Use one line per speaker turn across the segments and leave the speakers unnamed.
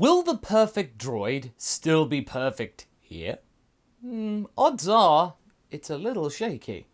Will the perfect droid still be perfect here? Odds are, it's a little shaky.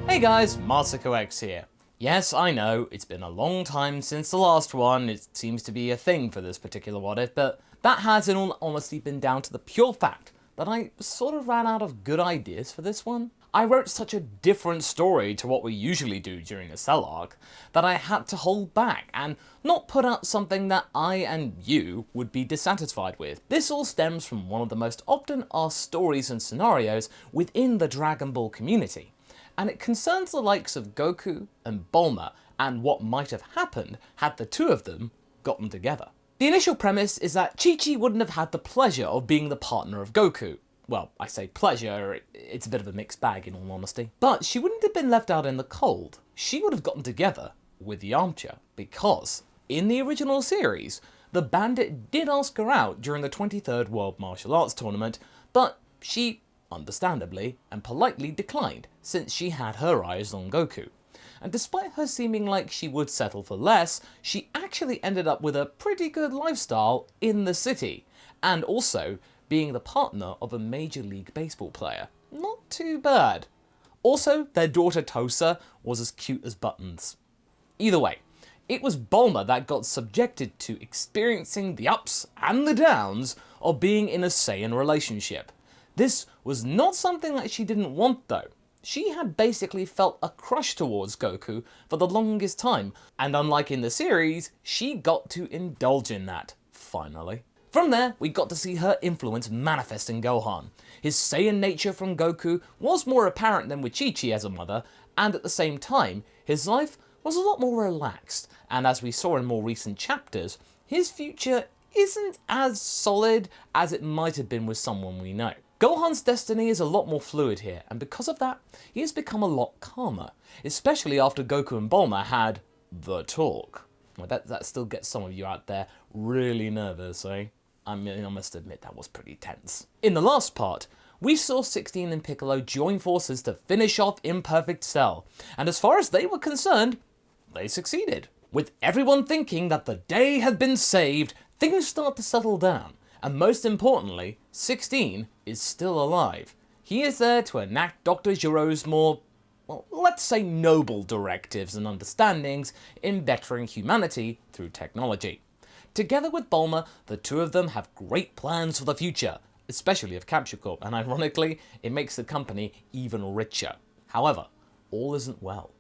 Hey guys, MasakoX here. Yes, I know, it's been a long time since the last one, it seems to be a thing for this particular what if, but that has in all honesty been down to the pure fact that I sort of ran out of good ideas for this one. I wrote such a different story to what we usually do during a Cell arc that I had to hold back and not put out something that I and you would be dissatisfied with. This all stems from one of the most often asked stories and scenarios within the Dragon Ball community, and it concerns the likes of Goku and Bulma and what might have happened had the two of them gotten together. The initial premise is that Chi-Chi wouldn't have had the pleasure of being the partner of Goku. Well, I say pleasure, it's a bit of a mixed bag in all honesty. But she wouldn't have been left out in the cold. She would have gotten together with Yamcha, because in the original series, the Bandit did ask her out during the 23rd World Martial Arts Tournament, but she, understandably and politely, declined, since she had her eyes on Goku. And despite her seeming like she would settle for less, she actually ended up with a pretty good lifestyle in the city, and also being the partner of a Major League Baseball player. Not too bad. Also, their daughter Tosa was as cute as buttons. Either way, it was Bulma that got subjected to experiencing the ups and the downs of being in a Saiyan relationship. This was not something that she didn't want though. She had basically felt a crush towards Goku for the longest time, and unlike in the series, she got to indulge in that, finally. From there, we got to see her influence manifest in Gohan. His Saiyan nature from Goku was more apparent than with Chi-Chi as a mother, and at the same time, his life was a lot more relaxed, and as we saw in more recent chapters, his future isn't as solid as it might have been with someone we know. Gohan's destiny is a lot more fluid here, and because of that, he has become a lot calmer, especially after Goku and Bulma had the talk. Well, that still gets some of you out there really nervous, eh? I mean, I must admit that was pretty tense. In the last part, we saw 16 and Piccolo join forces to finish off Imperfect Cell, and as far as they were concerned, they succeeded. With everyone thinking that the day had been saved, things start to settle down, and most importantly, 16 is still alive. He is there to enact Dr. Giro's more, well, let's say noble directives and understandings in bettering humanity through technology. Together with Bulma, the two of them have great plans for the future, especially of Capture Corp, and ironically, it makes the company even richer. However, all isn't well.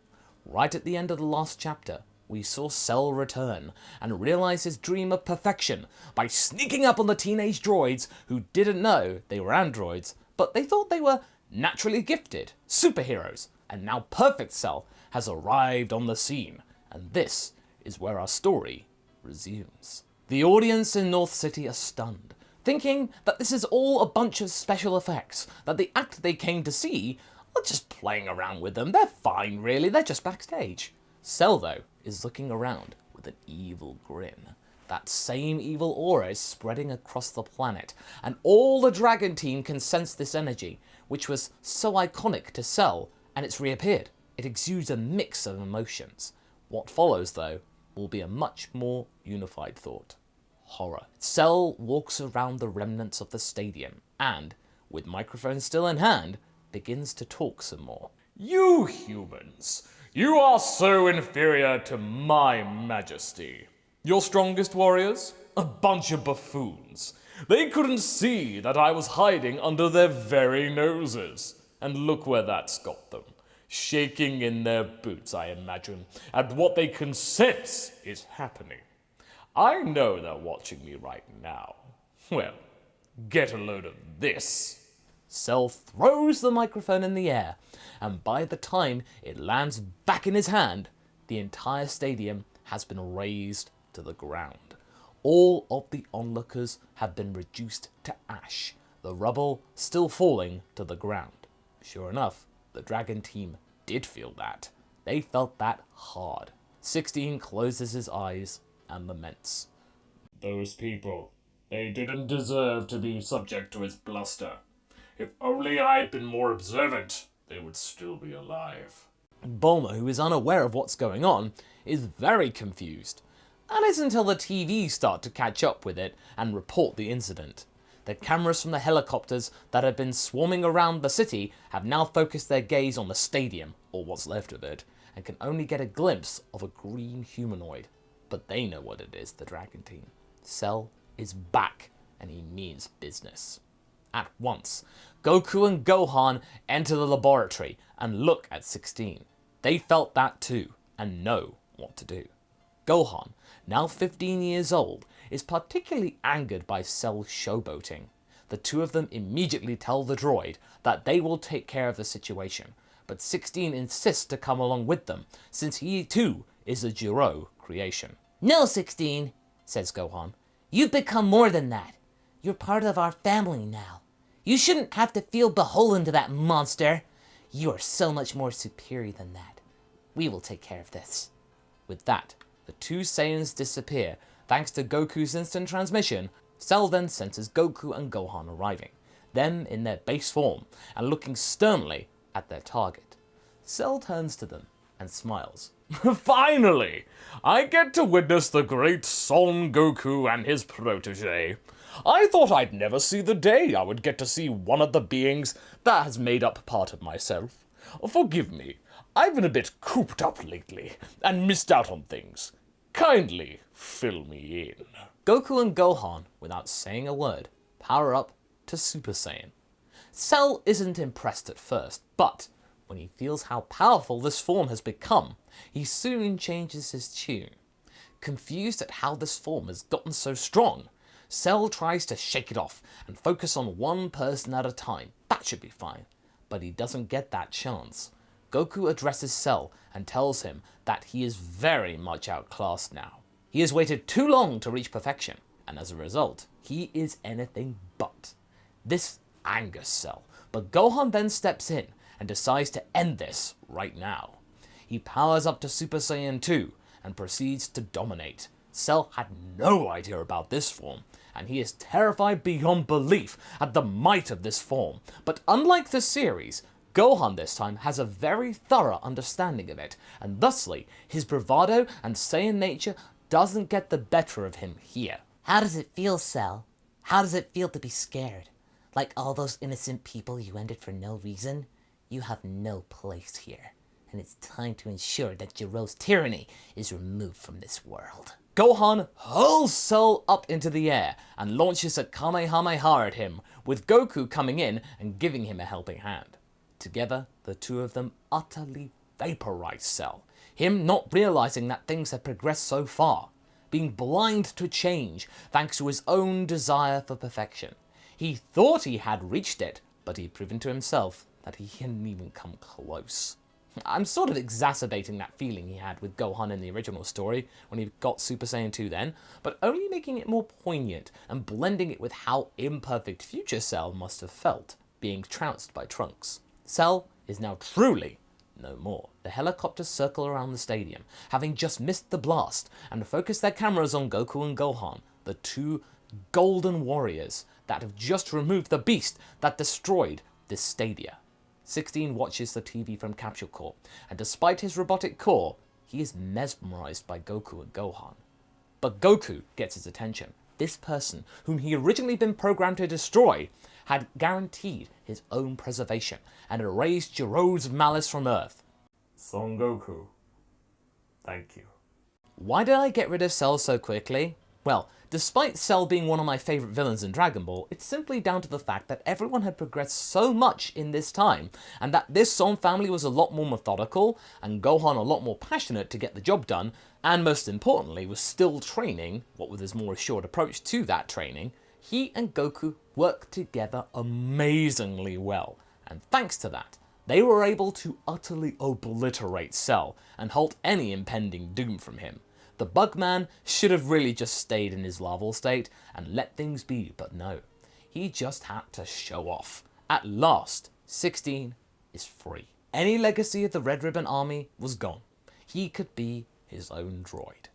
Right at the end of the last chapter, we saw Cell return and realize his dream of perfection by sneaking up on the teenage droids who didn't know they were androids, but they thought they were naturally gifted superheroes, and now Perfect Cell has arrived on the scene, and this is where our story resumes. The audience in North City are stunned, thinking that this is all a bunch of special effects, that the act they came to see are just playing around with them. They're fine really, they're just backstage. Cell though is looking around with an evil grin. That same evil aura is spreading across the planet, and all the Dragon team can sense this energy, which was so iconic to Cell, and it's reappeared. It exudes a mix of emotions. What follows though will be a much more unified thought. Horror. Cell walks around the remnants of the stadium and, with microphone still in hand, begins to talk some more.
You humans, you are so inferior to my majesty. Your strongest warriors? A bunch of buffoons. They couldn't see that I was hiding under their very noses. And look where that's got them. Shaking in their boots, I imagine, at what they can sense is happening. I know they're watching me right now. Well, get a load of this.
Cell throws the microphone in the air, and by the time it lands back in his hand, the entire stadium has been razed to the ground. All of the onlookers have been reduced to ash, the rubble still falling to the ground. Sure enough, the Dragon team did feel that. They felt that hard. 16 closes his eyes and laments.
Those people, they didn't deserve to be subject to his bluster. If only I'd been more observant, they would still be alive.
Bulma, who is unaware of what's going on, is very confused. And it's until the TV start to catch up with it and report the incident. The cameras from the helicopters that had been swarming around the city have now focused their gaze on the stadium, or what's left of it, and can only get a glimpse of a green humanoid. But they know what it is, the Dragon Team. Cell is back, and he means business. At once, Goku and Gohan enter the laboratory and look at 16. They felt that too, and know what to do. Gohan, now 15 years old, is particularly angered by Cell's showboating. The two of them immediately tell the droid that they will take care of the situation, but 16 insists to come along with them, since he too is a Jiro creation.
No, 16, says Gohan. You've become more than that. You're part of our family now. You shouldn't have to feel beholden to that monster. You are so much more superior than that. We will take care of this.
With that, the two Saiyans disappear. Thanks to Goku's instant transmission, Cell then senses Goku and Gohan arriving, them in their base form, and looking sternly at their target. Cell turns to them and smiles.
Finally! I get to witness the great Son Goku and his protege. I thought I'd never see the day I would get to see one of the beings that has made up part of myself. Forgive me, I've been a bit cooped up lately, and missed out on things. Kindly fill me in.
Goku and Gohan, without saying a word, power up to Super Saiyan. Cell isn't impressed at first, but when he feels how powerful this form has become, he soon changes his tune. Confused at how this form has gotten so strong, Cell tries to shake it off and focus on one person at a time. That should be fine, but he doesn't get that chance. Goku addresses Cell and tells him that he is very much outclassed now. He has waited too long to reach perfection, and as a result, he is anything but. This angers Cell, but Gohan then steps in and decides to end this right now. He powers up to Super Saiyan 2 and proceeds to dominate. Cell had no idea about this form, and he is terrified beyond belief at the might of this form. But unlike the series, Gohan this time has a very thorough understanding of it, and thusly, his bravado and Saiyan nature doesn't get the better of him here.
How does it feel, Cell? How does it feel to be scared? Like all those innocent people you ended for no reason? You have no place here, and it's time to ensure that Jiro's tyranny is removed from this world.
Gohan hurls Cell up into the air and launches a Kamehameha at him, with Goku coming in and giving him a helping hand. Together, the two of them utterly vaporize Cell, him not realizing that things had progressed so far, being blind to change thanks to his own desire for perfection. He thought he had reached it, but he'd proven to himself that he hadn't even come close. I'm sort of exacerbating that feeling he had with Gohan in the original story when he got Super Saiyan 2 then, but only making it more poignant and blending it with how imperfect future Cell must have felt, being trounced by Trunks. Cell is now truly no more. The helicopters circle around the stadium, having just missed the blast, and focus their cameras on Goku and Gohan, the two golden warriors that have just removed the beast that destroyed this stadia. 16 watches the TV from Capsule Corp, and despite his robotic core, he is mesmerized by Goku and Gohan. But Goku gets his attention. This person, whom he originally been programmed to destroy, had guaranteed his own preservation and erased Jiro's malice from Earth.
Son Goku, thank you.
Why did I get rid of Cell so quickly? Well, despite Cell being one of my favourite villains in Dragon Ball, it's simply down to the fact that everyone had progressed so much in this time, and that this Son family was a lot more methodical, and Gohan a lot more passionate to get the job done, and most importantly was still training, what with his more assured approach to that training. He and Goku worked together amazingly well, and thanks to that, they were able to utterly obliterate Cell and halt any impending doom from him. The Bugman should have really just stayed in his larval state and let things be, but no. He just had to show off. At last, 16 is free. Any legacy of the Red Ribbon Army was gone. He could be his own droid.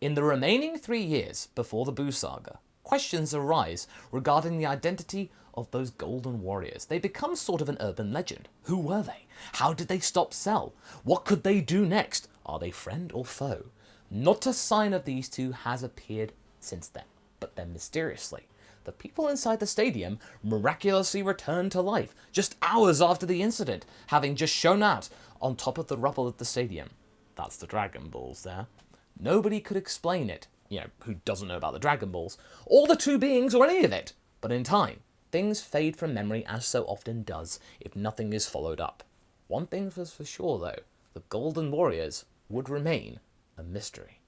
In the remaining 3 years before the Buu saga, questions arise regarding the identity of those Golden Warriors. They become sort of an urban legend. Who were they? How did they stop Cell? What could they do next? Are they friend or foe? Not a sign of these two has appeared since then, but then mysteriously, the people inside the stadium miraculously returned to life just hours after the incident, having just shown out on top of the rubble of the stadium. That's the Dragon Balls there. Nobody could explain it, who doesn't know about the Dragon Balls, or the two beings, or any of it. But in time, things fade from memory as so often does if nothing is followed up. One thing was for sure though, the Golden Warriors would remain a mystery.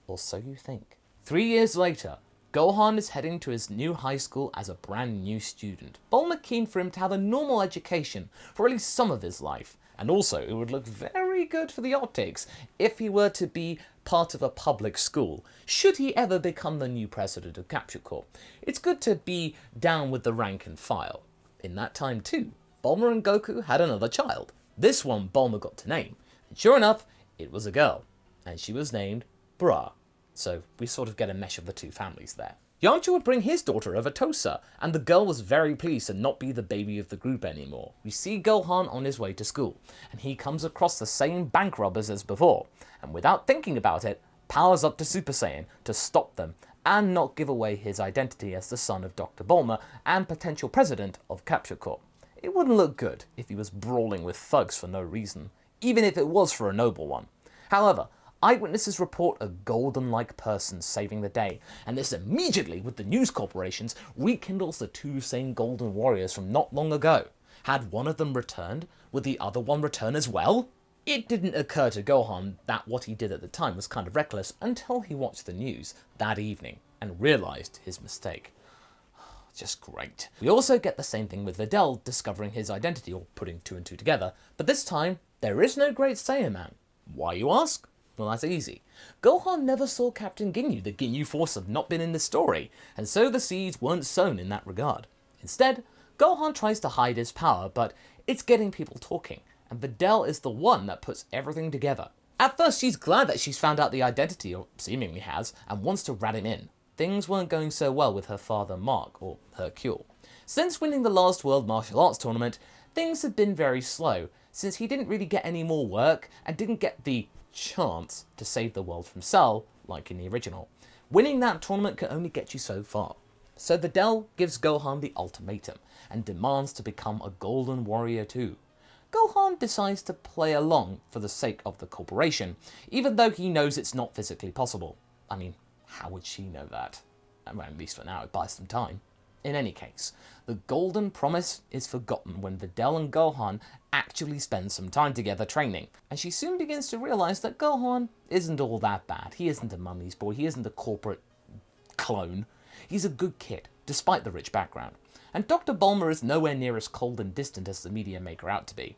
Or so you think. 3 years later, Gohan is heading to his new high school as a brand new student. Bulma keen for him to have a normal education for at least some of his life. And also, it would look very good for the optics if he were to be part of a public school, should he ever become the new president of Capsule Corp. It's good to be down with the rank and file. In that time too, Bulma and Goku had another child. This one Bulma got to name, and sure enough, it was a girl, and she was named Bra. So we sort of get a mesh of the two families there. Yamcha would bring his daughter over Tosa, and the girl was very pleased to not be the baby of the group anymore. We see Gohan on his way to school, and he comes across the same bank robbers as before, and without thinking about it, powers up to Super Saiyan to stop them and not give away his identity as the son of Dr. Bulma and potential president of Capsule Corp. It wouldn't look good if he was brawling with thugs for no reason, even if it was for a noble one. However, eyewitnesses report a golden-like person saving the day, and this immediately, with the news corporations, rekindles the two same golden warriors from not long ago. Had one of them returned? Would the other one return as well? It didn't occur to Gohan that what he did at the time was kind of reckless until he watched the news that evening and realised his mistake. Just great. We also get the same thing with Videl discovering his identity, or putting two and two together, but this time, there is no Great Saiyan Man. Why, you ask? Well, that's easy. Gohan never saw Captain Ginyu. The Ginyu Force have not been in the story, and so the seeds weren't sown in that regard. Instead, Gohan tries to hide his power, but it's getting people talking, and Videl is the one that puts everything together. At first, she's glad that she's found out the identity, or seemingly has, and wants to rat him in. Things weren't going so well with her father Mark, or Hercule. Since winning the last World Martial Arts Tournament, things had been very slow, since he didn't really get any more work, and didn't get the chance to save the world from Cell, like in the original. Winning that tournament can only get you so far. So Videl gives Gohan the ultimatum, and demands to become a Golden Warrior too. Gohan decides to play along for the sake of the corporation, even though he knows it's not physically possible. I mean, how would she know that? Well, at least for now, it buys some time. In any case, the golden promise is forgotten when Videl and Gohan actually spend some time together training, and she soon begins to realise that Gohan isn't all that bad. He isn't a mummy's boy, he isn't a corporate clone. He's a good kid, despite the rich background. And Dr. Bulma is nowhere near as cold and distant as the media make her out to be.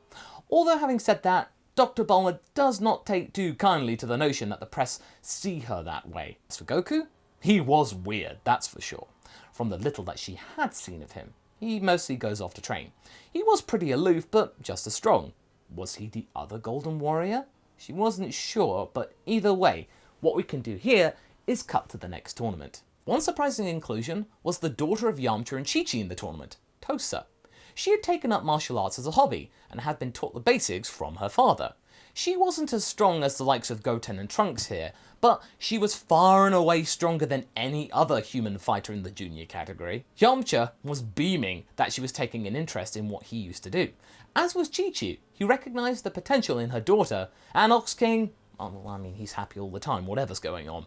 Although having said that, Dr. Bulma does not take too kindly to the notion that the press see her that way. As for Goku, he was weird, that's for sure. From the little that she had seen of him, he mostly goes off to train. He was pretty aloof, but just as strong. Was he the other Golden Warrior? She wasn't sure, but either way, what we can do here is cut to the next tournament. One surprising inclusion was the daughter of Yamcha and Chi-Chi in the tournament, Tosa. She had taken up martial arts as a hobby, and had been taught the basics from her father. She wasn't as strong as the likes of Goten and Trunks here, but she was far and away stronger than any other human fighter in the junior category. Yamcha was beaming that she was taking an interest in what he used to do, as was Chi-Chi, who recognised the potential in her daughter, and Ox King, well, I mean, he's happy all the time, whatever's going on.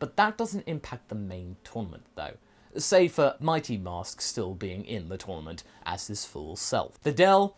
But that doesn't impact the main tournament, though, save for Mighty Mask still being in the tournament as his full self. Videl,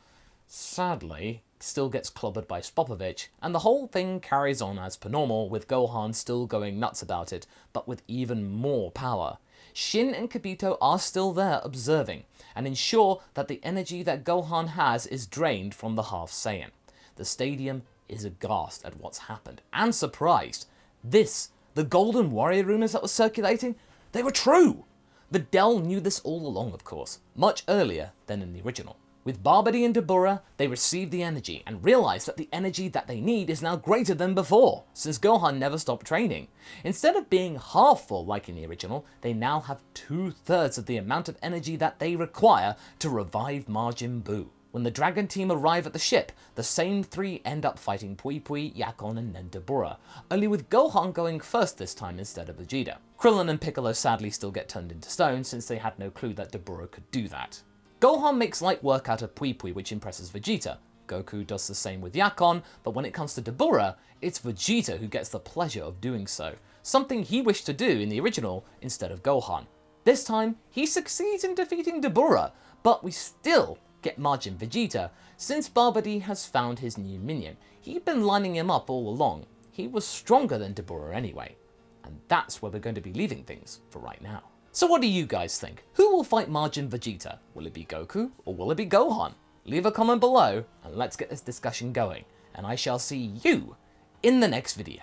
sadly, still gets clobbered by Spopovich, and the whole thing carries on as per normal, with Gohan still going nuts about it, but with even more power. Shin and Kibito are still there observing, and ensure that the energy that Gohan has is drained from the Half Saiyan. The stadium is aghast at what's happened, and surprised. The Golden Warrior rumours that were circulating, they were true! Videl knew this all along, of course, much earlier than in the original. With Barbary and Dabura, they received the energy and realised that the energy that they need is now greater than before, since Gohan never stopped training. Instead of being half full like in the original, they now have 2/3 of the amount of energy that they require to revive Majin Buu. When the Dragon team arrive at the ship, the same three end up fighting Pui Pui, Yakon, and then Dabura, only with Gohan going first this time instead of Vegeta. Krillin and Piccolo sadly still get turned into stone since they had no clue that Dabura could do that. Gohan makes light work out of Pui Pui, which impresses Vegeta. Goku does the same with Yakon, but when it comes to Dabura, it's Vegeta who gets the pleasure of doing so, something he wished to do in the original instead of Gohan. This time, he succeeds in defeating Dabura, but we still get Majin Vegeta, since Babidi has found his new minion. He'd been lining him up all along. He was stronger than Dabura anyway. And that's where we're going to be leaving things for right now. So what do you guys think? Who will fight Majin Vegeta? Will it be Goku or will it be Gohan? Leave a comment below and let's get this discussion going. And I shall see you in the next video.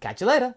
Catch you later.